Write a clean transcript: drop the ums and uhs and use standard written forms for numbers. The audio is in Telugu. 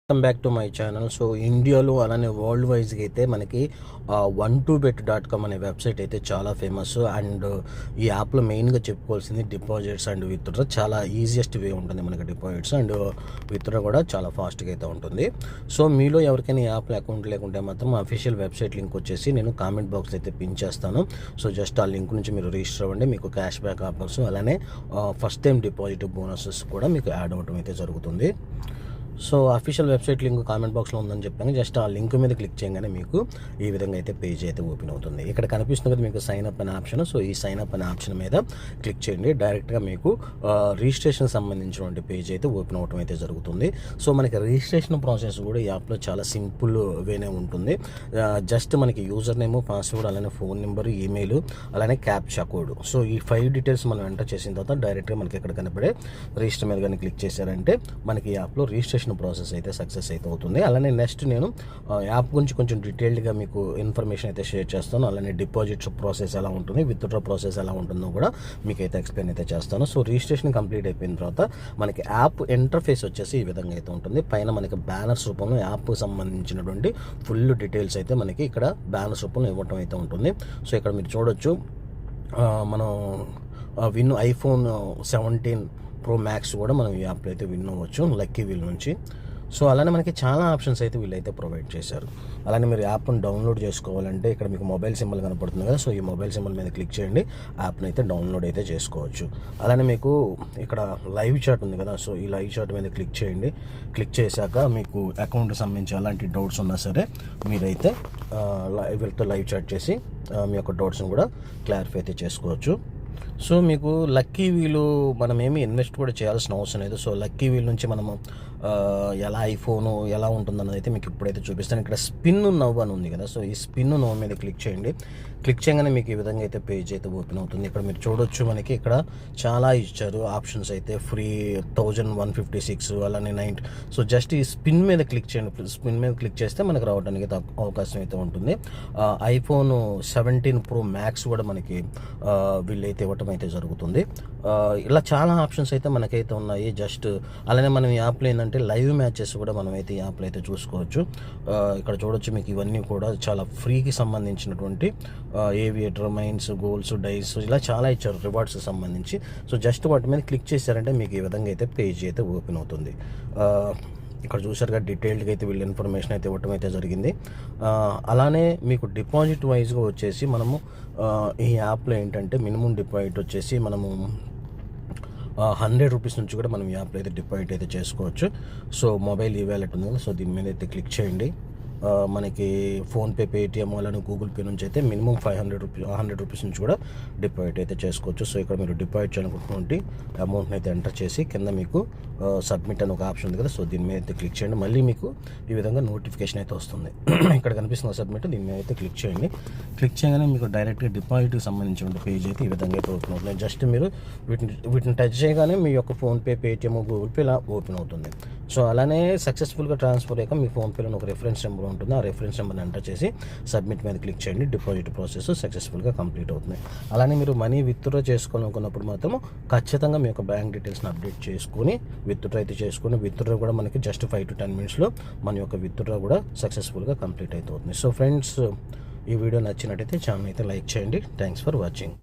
Welcome back to my channel. So ఇండియాలో అలానే వరల్డ్ వైజ్గా అయితే మనకి 12bet.com అనే వెబ్సైట్ అయితే చాలా ఫేమస్. అండ్ ఈ యాప్లో మెయిన్గా చెప్పుకోవాల్సింది డిపాజిట్స్ అండ్ విత్డ్రా చాలా ఈజియెస్ట్ వే ఉంటుంది మనకి. డిపాజిట్స్ అండ్ విత్డ్రా కూడా చాలా ఫాస్ట్గా అయితే ఉంటుంది. సో మీలో ఎవరికైనా ఈ యాప్లో అకౌంట్ లేకుంటే మాత్రం అఫీషియల్ వెబ్సైట్ లింక్ వచ్చేసి నేను కామెంట్ బాక్స్ అయితే పిన్ చేస్తాను. సో జస్ట్ ఆ లింక్ నుంచి మీరు రిజిస్టర్ అవ్వండి. మీకు క్యాష్ బ్యాక్ ఆఫర్స్ అలానే ఫస్ట్ టైం డిపాజిట్ బోనసెస్ కూడా మీకు యాడ్ అవ్వడం అయితే జరుగుతుంది. So official website link comment బాక్స్లో ఉందని చెప్పాను. జస్ట్ ఆ లింక్ మీద క్లిక్ చేయగానే మీకు ఈ విధంగా అయితే పేజ్ అయితే ఓపెన్ అవుతుంది. ఇక్కడ కనిపిస్తుంది కదా మీకు సైన్ అప్ అనే ఆప్షన్. సో ఈ సైన్ అప్ అనే ఆప్షన్ మీద క్లిక్ చేయండి. డైరెక్ట్గా మీకు రిజిస్ట్రేషన్ సంబంధించినటువంటి పేజ్ అయితే ఓపెన్ అవడం అయితే జరుగుతుంది. సో మనకి రిజిస్ట్రేషన్ ప్రాసెస్ కూడా ఈ యాప్లో చాలా సింపుల్ వేనే ఉంటుంది. జస్ట్ మనకి యూజర్ నేమ్, పాస్వర్డ్, అలానే ఫోన్ నెంబర్, ఈమెయిల్, అలానే క్యాప్చా కోడ్. సో ఈ 5 డీటెయిల్స్ మనం ఎంటర్ చేసిన తర్వాత డైరెక్ట్గా మనకి ఇక్కడ కనపడే రిజిస్టర్ మీద కానీ క్లిక్ చేశారంటే మనకి ఈ యాప్లో రిజిస్ట్రేషన్ ప్రాసెస్ అయితే సక్సెస్ అయితే అవుతుంది. అలానే నెక్స్ట్ నేను యాప్ గురించి కొంచెం డీటెయిల్డ్గా మీకు ఇన్ఫర్మేషన్ అయితే షేర్ చేస్తాను. అలానే డిపాజిట్స్ ప్రాసెస్ ఎలా ఉంటుంది, విత్డ్రా ప్రాసెస్ ఎలా ఉంటుందో కూడా మీకు అయితే ఎక్స్ప్లెయిన్ అయితే చేస్తాను. సో రిజిస్ట్రేషన్ కంప్లీట్ అయిపోయిన తర్వాత మనకి యాప్ ఇంటర్ఫేస్ వచ్చేసి ఈ విధంగా అయితే ఉంటుంది. పైన మనకి బ్యానర్స్ రూపంలో యాప్ సంబంధించినటువంటి ఫుల్ డీటెయిల్స్ అయితే మనకి ఇక్కడ బ్యానర్స్ రూపంలో ఇవ్వటం అయితే ఉంటుంది. సో ఇక్కడ మీరు చూడొచ్చు మనం ఐఫోన్ 17 Pro Max కూడా మనం ఈ యాప్లో అయితే విన్ అవ్వచ్చు లక్కీ వీల్ నుంచి. సో అలానే మనకి చాలా ఆప్షన్స్ అయితే వీళ్ళైతే ప్రొవైడ్ చేశారు. అలానే మీరు యాప్ను డౌన్లోడ్ చేసుకోవాలంటే ఇక్కడ మీకు మొబైల్ సింబల్ కనపడుతుంది కదా. సో ఈ మొబైల్ సింబల్ మీద క్లిక్ చేయండి, యాప్ని అయితే డౌన్లోడ్ అయితే చేసుకోవచ్చు. అలానే మీకు ఇక్కడ లైవ్ చాట్ ఉంది కదా. సో ఈ లైవ్ చాట్ మీద క్లిక్ చేయండి. క్లిక్ చేశాక మీకు అకౌంట్కి సంబంధించి ఎలాంటి డౌట్స్ ఉన్నా సరే మీరైతే వీళ్ళతో లైవ్ చాట్ చేసి మీ యొక్క డౌట్స్ని కూడా క్లారిఫై అయితే చేసుకోవచ్చు. సో మీకు లక్కీ వీలు మనం ఏమి ఇన్వెస్ట్ కూడా చేయాల్సిన అవసరం లేదు. సో లక్కీ వీల్ నుంచి మనము ఎలా ఐఫోను ఎలా ఉంటుందన్నది అయితే మీకు ఇప్పుడైతే చూపిస్తాను. ఇక్కడ స్పిన్ నవ్వు అని ఉంది కదా. సో ఈ స్పిన్ నవ్వు మీద క్లిక్ చేయండి. క్లిక్ చేయగానే మీకు ఈ విధంగా అయితే పేజ్ అయితే ఓపెన్ అవుతుంది. ఇక్కడ మీరు చూడొచ్చు మనకి ఇక్కడ చాలా ఇచ్చారు ఆప్షన్స్ అయితే. ఫ్రీ 1156 అలానే 90. సో జస్ట్ ఈ స్పిన్ మీద క్లిక్ చేయండి. స్పిన్ మీద క్లిక్ చేస్తే మనకు రావడానికి అవకాశం అయితే ఉంటుంది. ఐఫోన్ 17 Pro Max కూడా మనకి వీళ్ళైతే ఇవ్వటం అయితే జరుగుతుంది. ఇలా చాలా ఆప్షన్స్ అయితే మనకైతే ఉన్నాయి. జస్ట్ అలానే మనం ఈ యాప్లో ఏంటంటే లైవ్ మ్యాచెస్ కూడా మనమైతే ఈ యాప్లో అయితే చూసుకోవచ్చు. ఇక్కడ చూడొచ్చు మీకు ఇవన్నీ కూడా చాలా ఫ్రీకి సంబంధించినటువంటి ఏవియేటర్, మైన్స్, గోల్స్, డైస్ ఇలా చాలా ఇచ్చారు రివార్డ్స్ సంబంధించి. సో జస్ట్ వాటి మీద క్లిక్ చేశారంటే మీకు ఈ విధంగా అయితే పేజ్ అయితే ఓపెన్ అవుతుంది. ఇక్కడ చూసారుగా డీటెయిల్డ్గా అయితే వీళ్ళు ఇన్ఫర్మేషన్ అయితే ఇవ్వటం అయితే జరిగింది. అలానే మీకు డిపాజిట్ వైజ్గా వచ్చేసి మనము ఈ యాప్లో ఏంటంటే మినిమం డిపాజిట్ వచ్చేసి మనము 100 రూపీస్ నుంచి కూడా మనం ఈ యాప్లో అయితే డిపాజిట్ అయితే చేసుకోవచ్చు. సో మొబైల్ ఈ వ్యాలెట్ ఉంది కదా. సో దీని మీద అయితే క్లిక్ చేయండి. మనకి ఫోన్పే, పేటిఎం అలానే గూగుల్ పే నుంచి అయితే మినిమం 100 రూపీస్ నుంచి కూడా డిపాజిట్ అయితే చేసుకోవచ్చు. సో ఇక్కడ మీరు డిపాజిట్ చేయాలనుకుంటున్నటువంటి అమౌంట్ని అయితే ఎంటర్ చేసి కింద మీకు సబ్మిట్ అని ఒక ఆప్షన్ ఉంది కదా. సో దీని మీద అయితే క్లిక్ చేయండి. మళ్ళీ మీకు ఈ విధంగా నోటిఫికేషన్ అయితే వస్తుంది. ఇక్కడ కనిపిస్తున్న సబ్మిట్, దీని మీద అయితే క్లిక్ చేయండి. క్లిక్ చేయగానే మీకు డైరెక్ట్గా డిపాజిట్కి సంబంధించిన పేజ్ అయితే ఈ విధంగా అయితే ఓపెన్ అవుతుంది. జస్ట్ మీరు వీటిని టచ్ చేయగానే మీ యొక్క ఫోన్పే, పేటిఎం, గూగుల్ పే ఇలా ఓపెన్ అవుతుంది. సో అలానే సక్సెస్ఫుల్గా ట్రాన్స్ఫర్ అయ్యాక మీ ఫోన్పేలో ఒక రెఫరెన్స్ నెంబర్ ఉంటుంది. ఆ రెఫరెన్స్ నెంబర్ని ఎంటర్ చేసి సబ్మిట్ మీద క్లిక్ చేయండి. డిపాజిట్ ప్రాసెస్ సక్సెస్ఫుల్గా కంప్లీట్ అవుతుంది. అలానే మీరు మనీ విత్డ్రా చేసుకోవాలనుకున్నప్పుడు మాత్రం ఖచ్చితంగా మీ యొక్క బ్యాంక్ డీటెయిల్స్ని అప్డేట్ చేసుకొని విత్డ్రా అయితే చేసుకొని విత్డ్రా కూడా మనకి జస్ట్ 5 to 10 minutesలో మన యొక్క విత్డ్రా కూడా సక్సెస్ఫుల్గా కంప్లీట్ అయితే అవుతుంది. సో ఫ్రెండ్స్, ఈ వీడియో నచ్చినట్టయితే ఛానల్ అయితే లైక్ చేయండి. Thanks for watching.